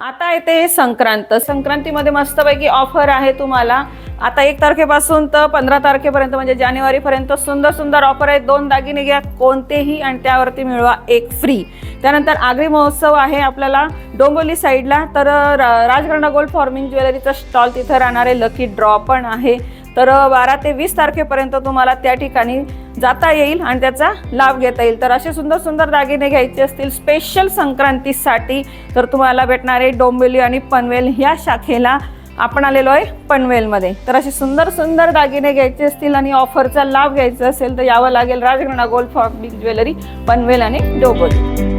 आता येते संक्रांत. संक्रांतीमध्ये मस्तपैकी ऑफर आहे तुम्हाला. आता 1 तारखेपासून तर 15 तारखेपर्यंत म्हणजे जानेवारीपर्यंत सुंदर सुंदर ऑफर आहेत. 2 दागिने घ्या कोणतेही आणि त्यावरती मिळवा 1 फ्री. त्यानंतर आगरी महोत्सव आहे आपल्याला डोंबिवली साईडला, तर राजगणा गोल्ड फॉर्मिंग ज्वेलरीचा स्टॉल तिथं राहणार आहे. लकी ड्रॉ पण आहे. तर 12 ते 20 तारखेपर्यंत तुम्हाला त्या ठिकाणी जाता येईल आणि त्याचा लाभ घेता येईल. तर असे सुंदर सुंदर दागिने घ्यायचे असतील स्पेशल संक्रांतीसाठी तर तुम्हाला भेटणार आहे डोंबिवली आणि पनवेल ह्या शाखेला. आपण आलेलो आहे पनवेलमध्ये. तर असे सुंदर सुंदर दागिने घ्यायचे असतील आणि ऑफरचा लाभ घ्यायचा असेल तर यावं लागेल राजगणा गोल्ड फॉर्मिंग ज्वेलरी, पनवेल आणि डोंबिवली.